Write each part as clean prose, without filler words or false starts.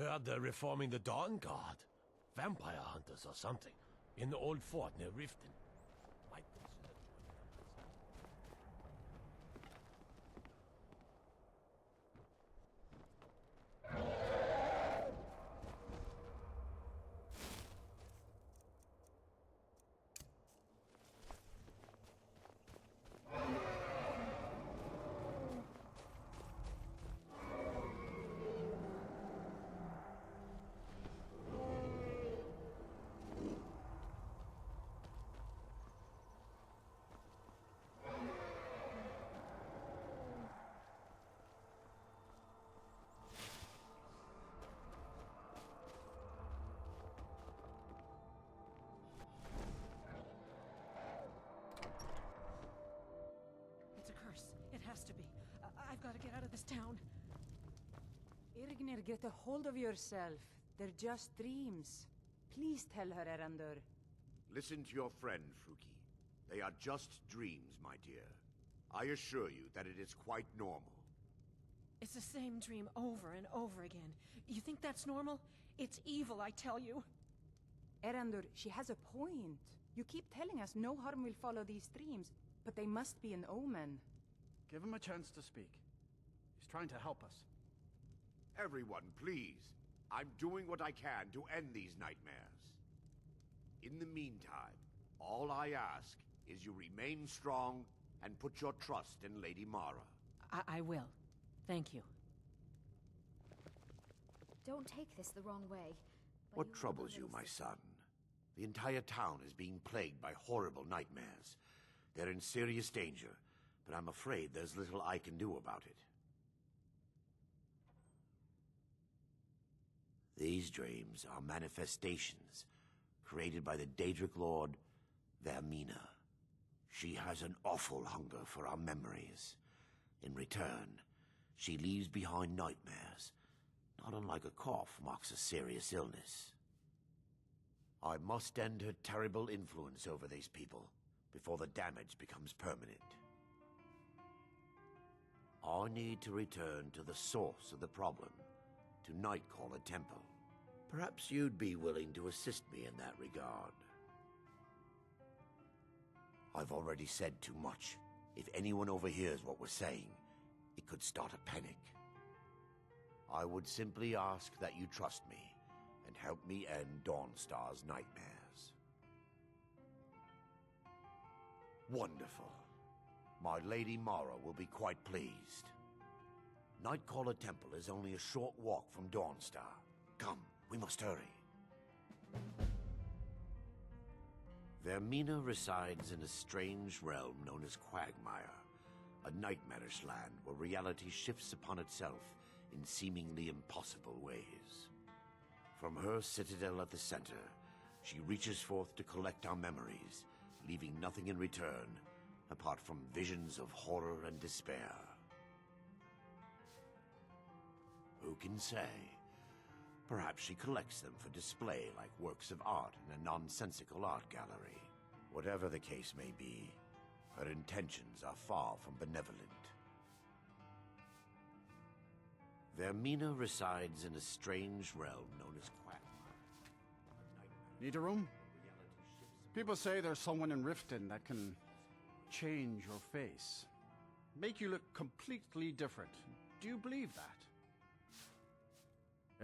Heard they're reforming the Dawn Guard. Vampire hunters or something. In the old fort near Riften. Might consider It's a curse. It has to be. I've got to get out of this town. Irgnir, get a hold of yourself. They're just dreams. Please tell her, Erandur. Listen to your friend, Fruki. They are just dreams, my dear. I assure you that it is quite normal. It's the same dream over and over again. You think that's normal? It's evil, I tell you. Erandur, she has a point. You keep telling us no harm will follow these dreams, but they must be an omen. Give him a chance to speak. He's trying to help us. Everyone, please. I'm doing what I can to end these nightmares. In the meantime, all I ask is you remain strong and put your trust in Lady Mara. I will. Thank you. Don't take this the wrong way. but What you troubles have a you, little my sister. son? The entire town is being plagued by horrible nightmares. They're in serious danger, but I'm afraid there's little I can do about it. These dreams are manifestations created by the Daedric Lord, Vermina. She has an awful hunger for our memories. In return, she leaves behind nightmares, not unlike a cough marks a serious illness. I must end her terrible influence over these people before the damage becomes permanent. I need to return to the source of the problem, to Nightcaller Temple. Perhaps you'd be willing to assist me in that regard. I've already said too much. If anyone overhears what we're saying, it could start a panic. I would simply ask that you trust me and help me end Dawnstar's nightmares. Wonderful. My Lady Mara will be quite pleased. Nightcaller Temple is only a short walk from Dawnstar. Come, we must hurry. Vermina resides in a strange realm known as Quagmire, a nightmarish land where reality shifts upon itself in seemingly impossible ways. From her citadel at the center, she reaches forth to collect our memories, leaving nothing in return apart from visions of horror and despair. Who can say? Perhaps she collects them for display like works of art in a nonsensical art gallery. Whatever the case may be, her intentions are far from benevolent. Vermina resides in a strange realm known as Quagmire. Need a room? People say there's someone in Riften that can change your face. Make you look completely different. Do you believe that?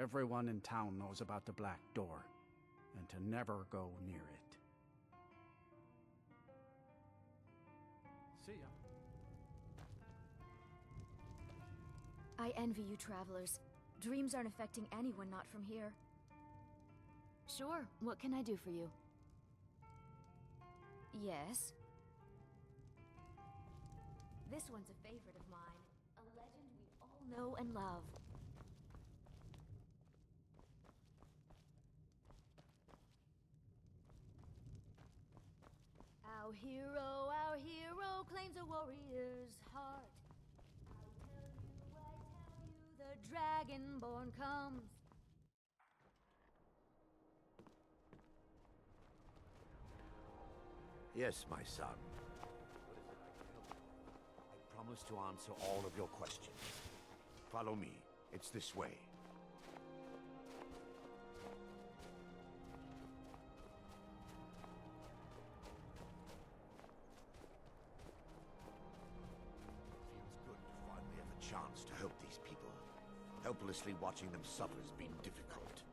Everyone in town knows about the Black Door, and to never go near it. See ya. I envy you travelers. Dreams aren't affecting anyone not from here. Sure, what can I do for you? Yes? This one's a favorite of mine. A legend we all know and love. Our hero claims a warrior's heart. I tell you, the Dragonborn comes. Yes, my son. I promise to answer all of your questions. Follow me. It's this way. Helplessly watching them suffer has been difficult.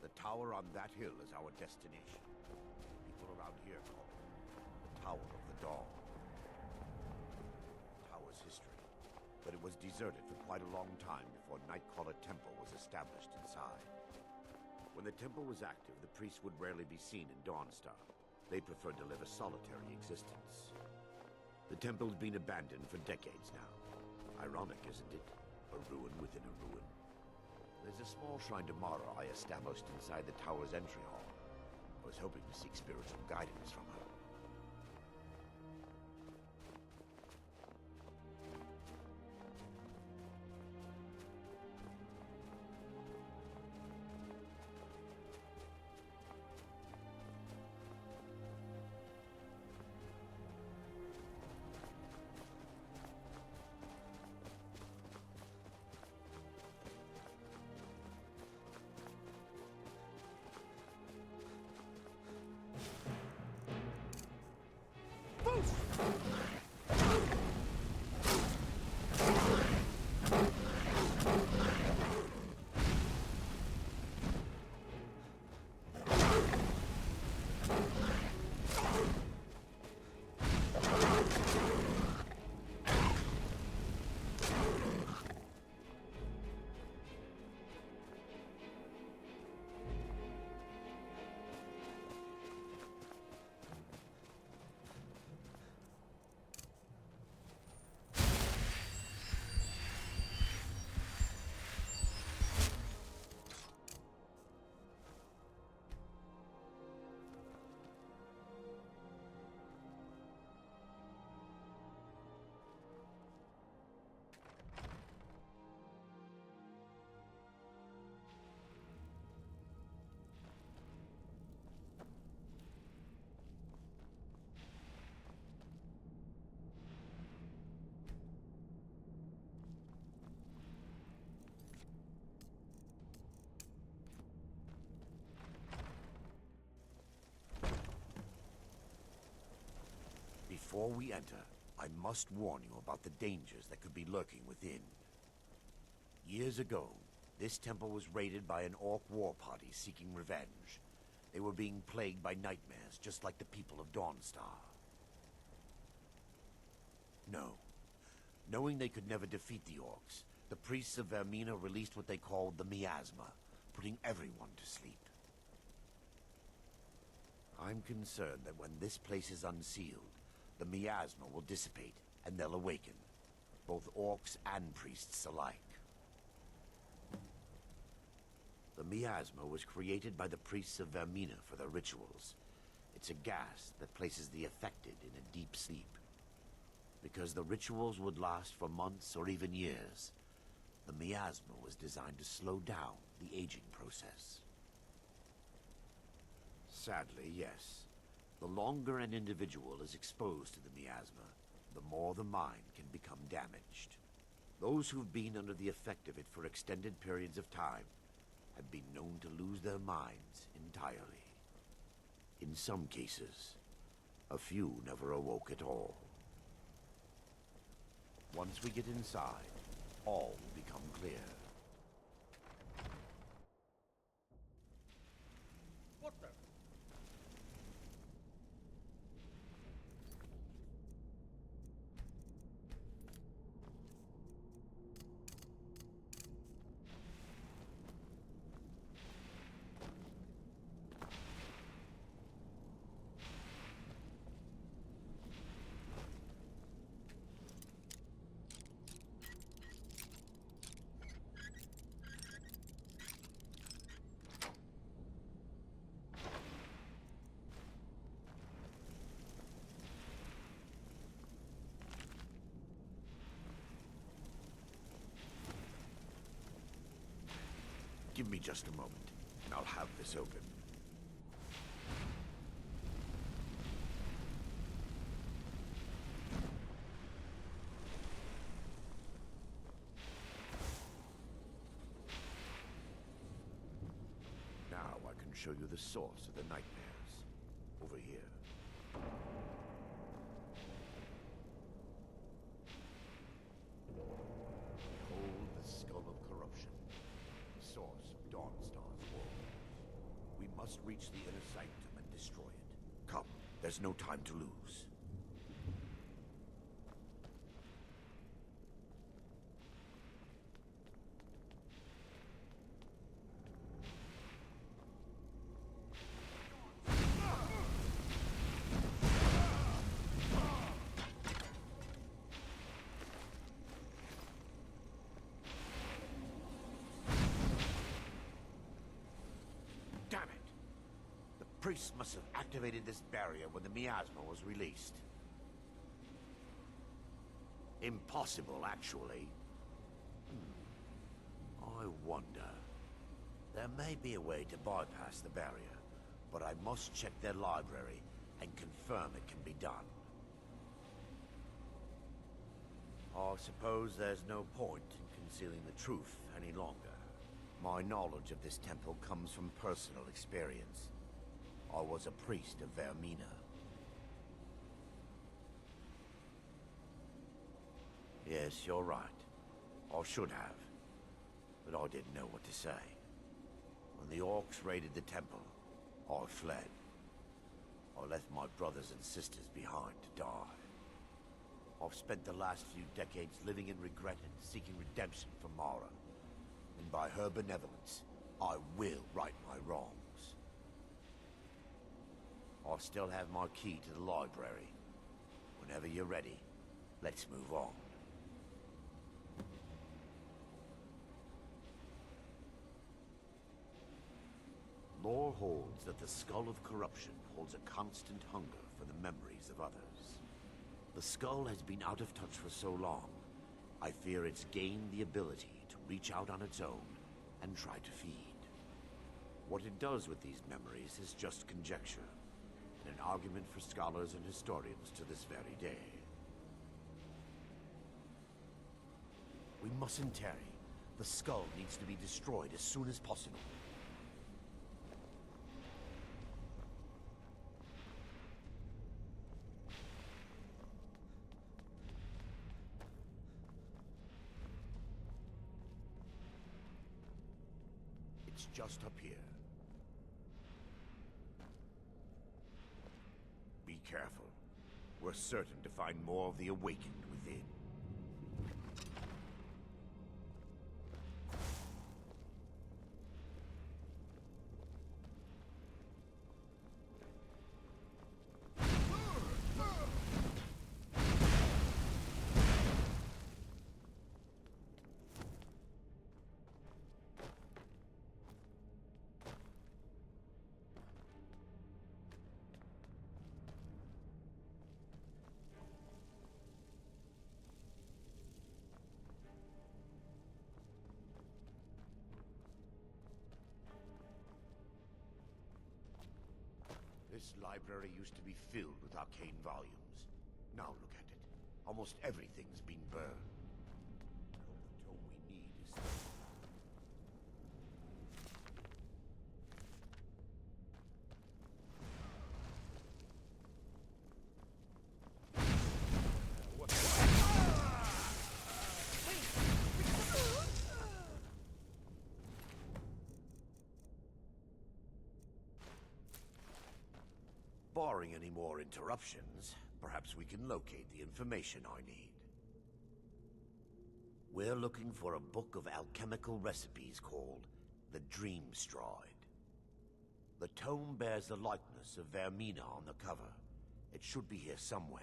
The tower on that hill is our destination. People around here call it the Tower of the Dawn. The tower's history, but it was deserted for quite a long time before Nightcaller Temple was established inside. When the temple was active, the priests would rarely be seen in Dawnstar. They preferred to live a solitary existence. The temple's been abandoned for decades now. Ironic, isn't it? A ruin within a ruin. There's a small shrine to Mara I established inside the tower's entry hall. I was hoping to seek spiritual guidance from her. Before we enter, I must warn you about the dangers that could be lurking within. Years ago, this temple was raided by an orc war party seeking revenge. They were being plagued by nightmares, just like the people of Dawnstar. No. Knowing they could never defeat the orcs, the priests of Vermina released what they called the miasma, putting everyone to sleep. I'm concerned that when this place is unsealed, the miasma will dissipate, and they'll awaken. Both orcs and priests alike. The miasma was created by the priests of Vermina for their rituals. It's a gas that places the affected in a deep sleep. Because the rituals would last for months or even years, the miasma was designed to slow down the aging process. Sadly, yes. The longer an individual is exposed to the miasma, the more the mind can become damaged. Those who've been under the effect of it for extended periods of time have been known to lose their minds entirely. In some cases, a few never awoke at all. Once we get inside, all will become clear. What the? Give me just a moment, and I'll have this open. Now I can show you the source of the nightmares. Over here. Behold the skull of corruption, the source of Dawnstar's wars. We must reach the inner sanctum and destroy it. Come, there's no time to lose. Damn it! The priest must have activated this barrier when the miasma was released. Impossible, actually. I wonder. There may be a way to bypass the barrier, but I must check their library and confirm it can be done. I suppose there's no point in concealing the truth any longer. My knowledge of this temple comes from personal experience. I was a priest of Vermina. Yes, you're right. I should have. But I didn't know what to say. When the orcs raided the temple, I fled. I left my brothers and sisters behind to die. I've spent the last few decades living in regret and seeking redemption for Mara. And by her benevolence, I will right my wrongs. I still have my key to the library. Whenever you're ready, let's move on. Lore holds that the Skull of Corruption holds a constant hunger for the memories of others. The skull has been out of touch for so long, I fear it's gained the ability to reach out on its own and try to feed. What it does with these memories is just conjecture, and an argument for scholars and historians to this very day. We mustn't tarry. The skull needs to be destroyed as soon as possible. It's just up here. Be careful. We're certain to find more of the awakened within. This library used to be filled with arcane volumes. Now look at it. Almost everything's been burned. I hope the tome we need is still... Barring any more interruptions, perhaps we can locate the information I need. We're looking for a book of alchemical recipes called the Dream Stride. The tome bears the likeness of Vermina on the cover. It should be here somewhere.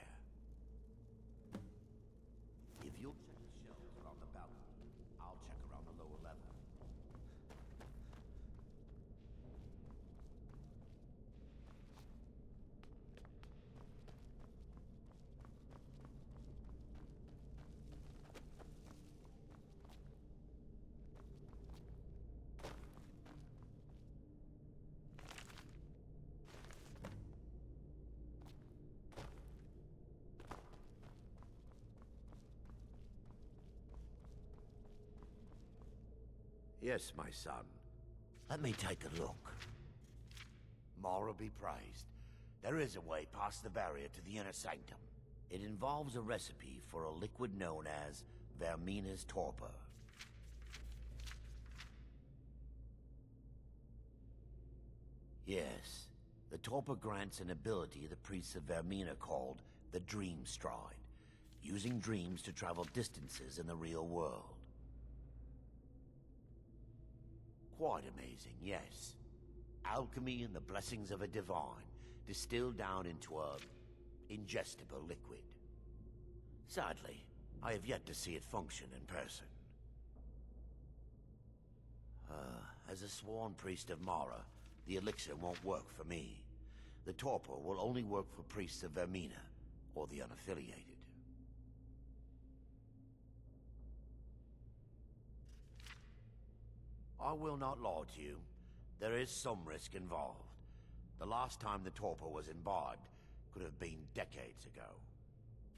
If you'll check the shelves around the balcony, I'll check around the lower level. Yes, my son. Let me take a look. Mara be praised. There is a way past the barrier to the inner sanctum. It involves a recipe for a liquid known as Vermina's torpor. Yes, the torpor grants an ability the priests of Vermina called the Dream Stride, using dreams to travel distances in the real world. Quite amazing, yes. Alchemy and the blessings of a divine, distilled down into a ingestible liquid. Sadly, I have yet to see it function in person. As a sworn priest of Mara, the elixir won't work for me. The torpor will only work for priests of Vermina, or the unaffiliated. I will not lie to you. There is some risk involved. The last time the torpor was imbibed could have been decades ago.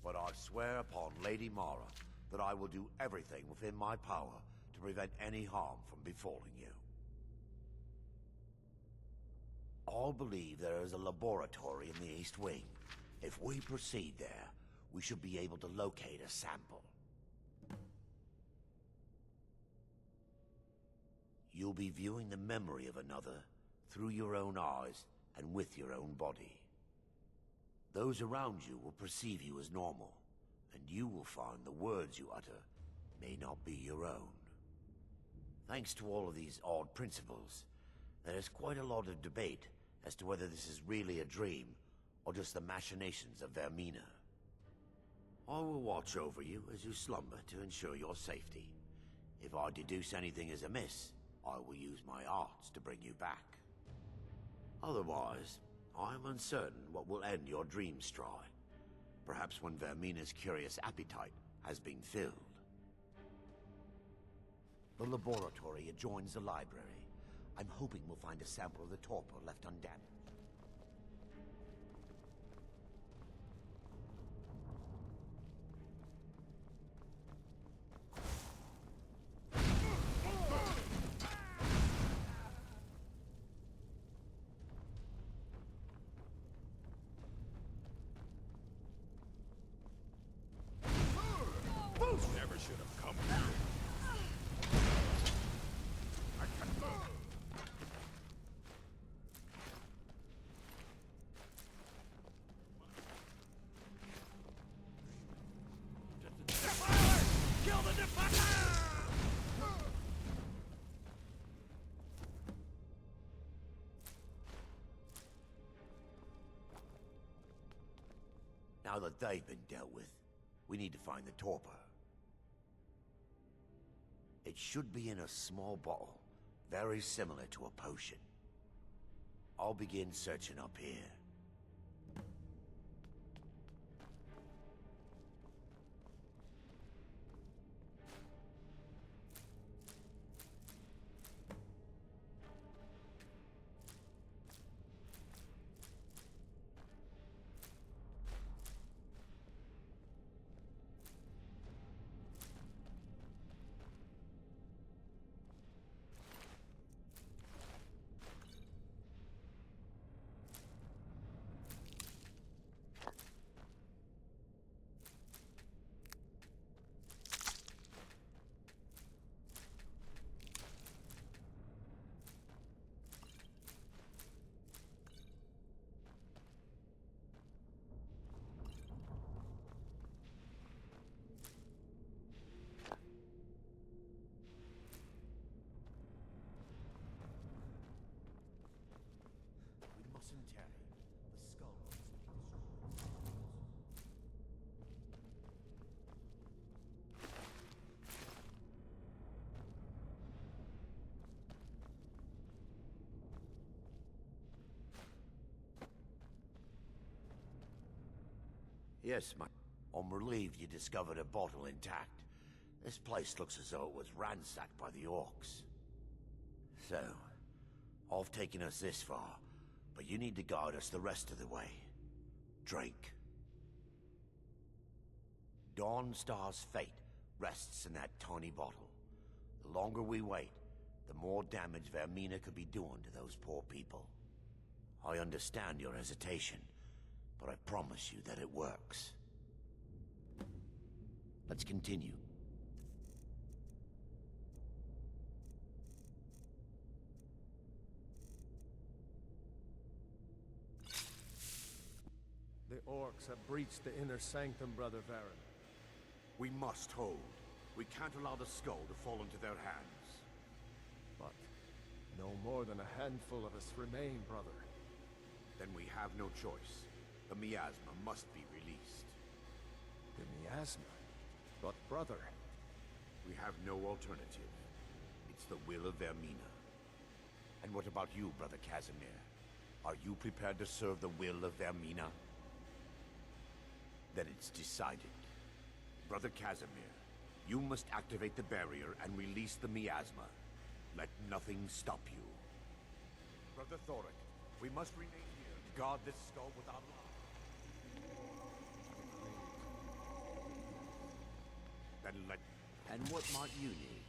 But I swear upon Lady Mara that I will do everything within my power to prevent any harm from befalling you. I believe there is a laboratory in the East Wing. If we proceed there, we should be able to locate a sample. You'll be viewing the memory of another through your own eyes and with your own body. Those around you will perceive you as normal, and you will find the words you utter may not be your own. Thanks to all of these odd principles, there is quite a lot of debate as to whether this is really a dream or just the machinations of Vermina. I will watch over you as you slumber to ensure your safety. If I deduce anything is amiss, I will use my arts to bring you back. Otherwise, I am uncertain what will end your dream stride. Perhaps when Vermina's curious appetite has been filled. The laboratory adjoins the library. I'm hoping we'll find a sample of the torpor left undamaged. Never should have come here. Kill the defiler! Now that they've been dealt with, we need to find the torpor. It should be in a small bottle, very similar to a potion. I'll begin searching up here. Yes, mate. I'm relieved you discovered a bottle intact. This place looks as though it was ransacked by the orcs. So, I've taken us this far, but you need to guide us the rest of the way. Drink. Dawnstar's fate rests in that tiny bottle. The longer we wait, the more damage Vermina could be doing to those poor people. I understand your hesitation, but I promise you that it works. Let's continue. The orcs have breached the inner sanctum, Brother Varen. We must hold. We can't allow the skull to fall into their hands. But no more than a handful of us remain, brother. Then we have no choice. The miasma must be released. The miasma? But brother... We have no alternative. It's the will of Vermina. And what about you, Brother Casimir? Are you prepared to serve the will of Vermina? Then it's decided. Brother Casimir, you must activate the barrier and release the miasma. Let nothing stop you. Brother Thoric, we must remain here to guard this skull without loss. Then let... And what might you need?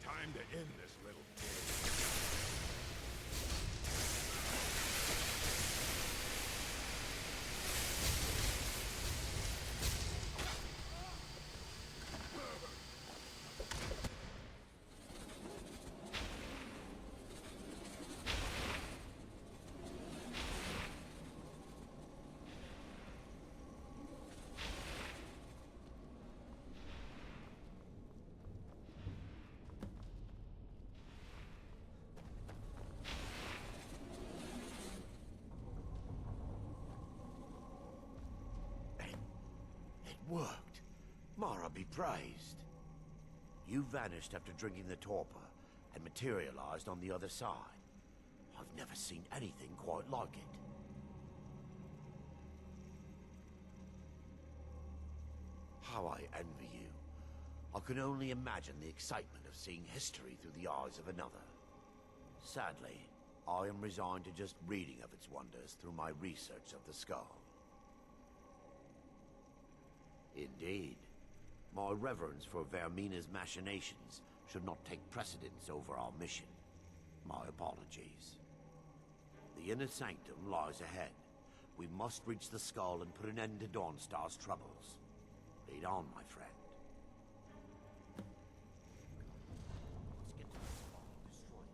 Time to end this little game. Worked. Mara be praised. You vanished after drinking the torpor and materialized on the other side. I've never seen anything quite like it. How I envy you. I can only imagine the excitement of seeing history through the eyes of another. Sadly, I am resigned to just reading of its wonders through my research of the skull. Indeed. My reverence for Vermina's machinations should not take precedence over our mission. My apologies. The inner sanctum lies ahead. We must reach the skull and put an end to Dawnstar's troubles. Lead on, my friend. Let's get to the skull and destroy it.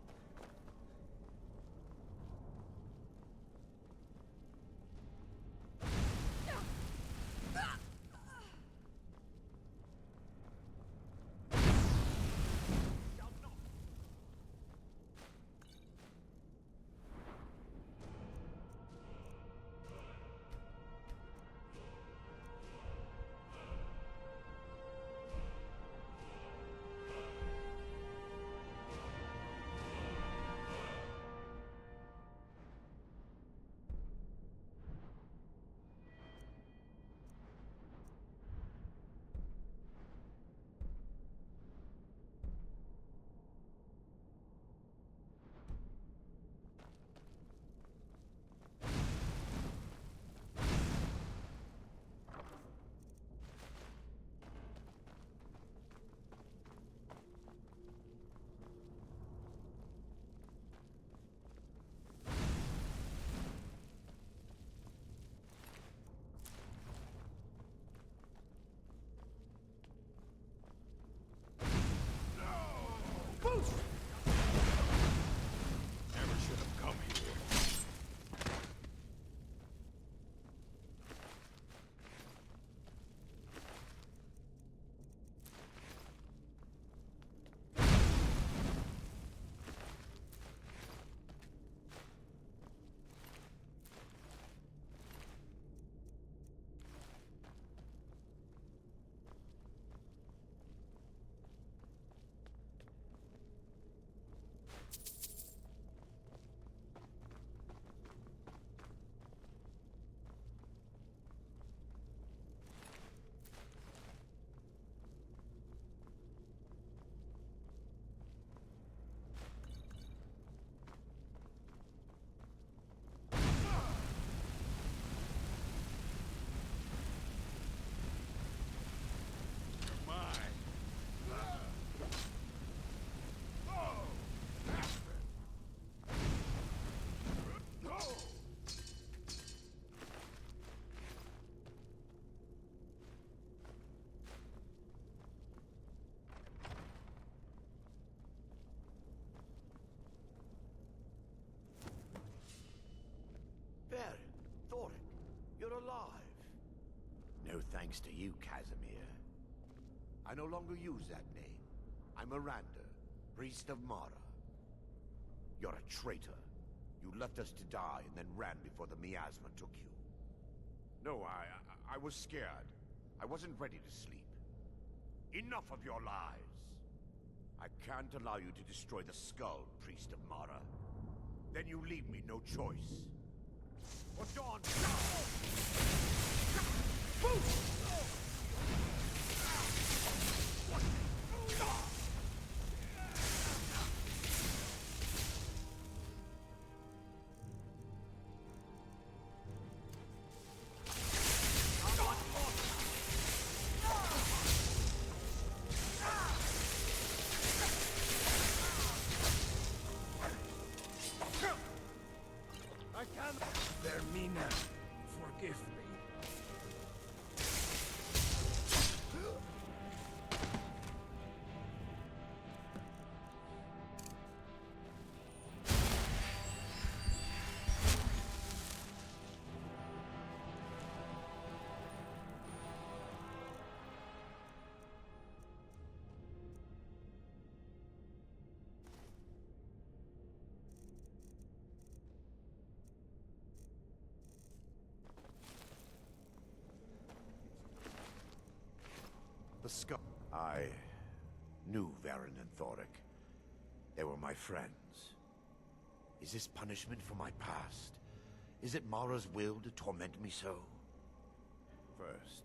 No thanks to you, Casimir. I no longer use that name. I'm Miranda, priest of Mara. You're a traitor. You left us to die and then ran before the miasma took you. No, I was scared. I wasn't ready to sleep. Enough of your lies! I can't allow you to destroy the skull, priest of Mara. Then you leave me no choice. For Dawn... Vermina, forgive me. The skull... I knew Varen and Thoric. They were my friends. Is this punishment for my past? Is it Mara's will to torment me so? First,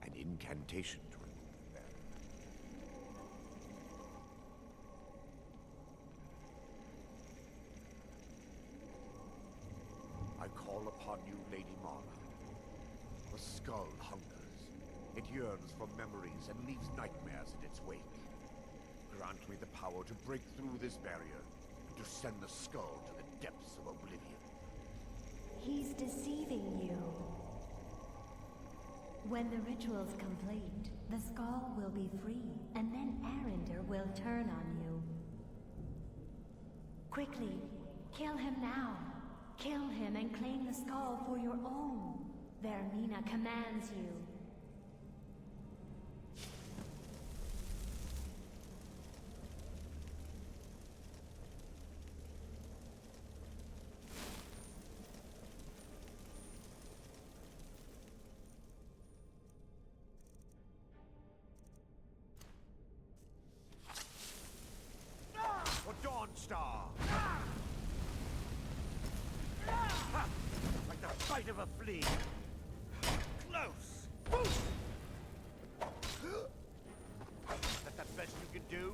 an incantation to remove the barrier. I call upon you, Lady Mara. The skull hungers. It yearns for memories and leaves nightmares in its wake. Grant me the power to break through this barrier and to send the skull to the depths of oblivion. He's deceiving you. When the ritual's complete, the skull will be free, and then Arender will turn on you. Quickly, kill him now. Kill him and claim the skull for your own. Vermina commands you. For Dawnstar! Ha! Like the bite of a flea! Close! Is that the best you can do?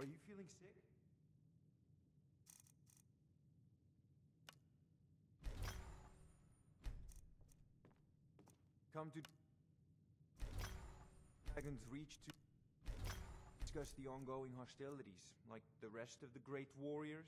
Are you feeling sick? Come to Dragon's Reach to discuss the ongoing hostilities, like the rest of the great warriors?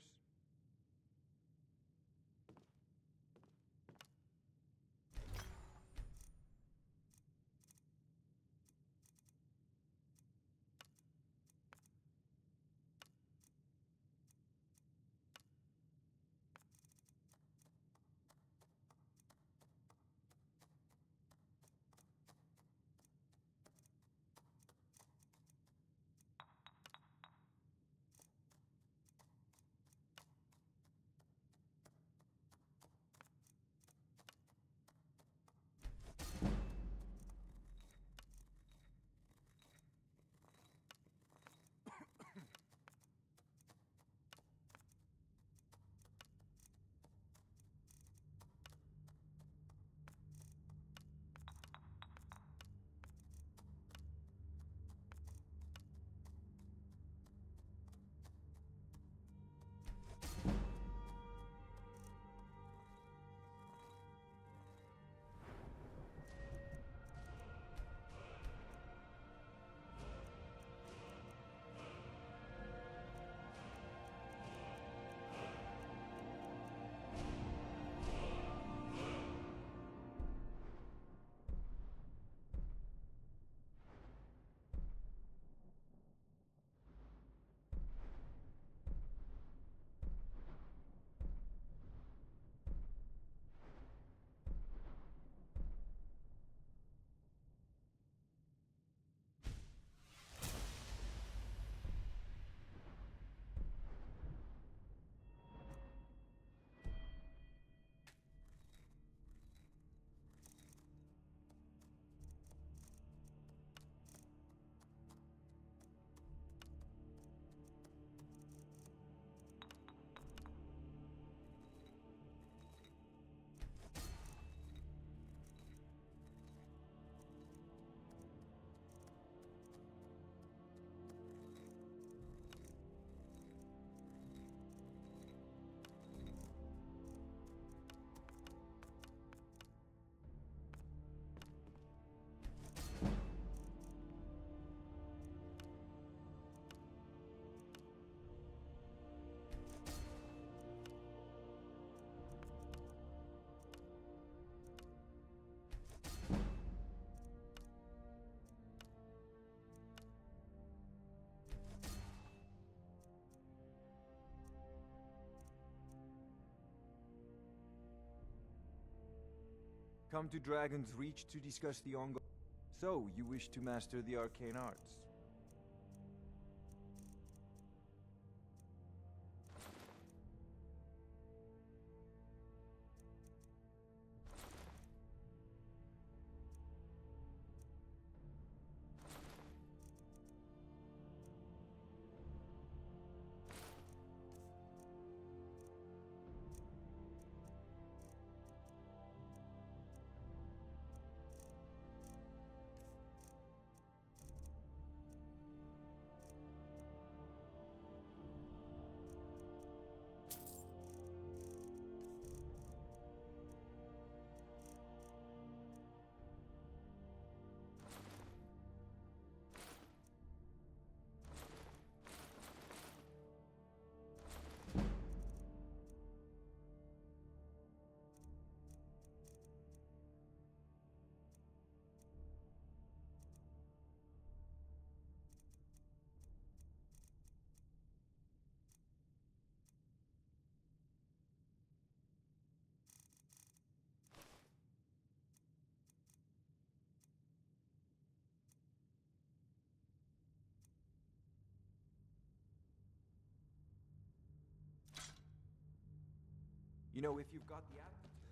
Come to Dragon's Reach to discuss the ongoing... So, you wish to master the arcane arts? You know, if you've got the aptitude...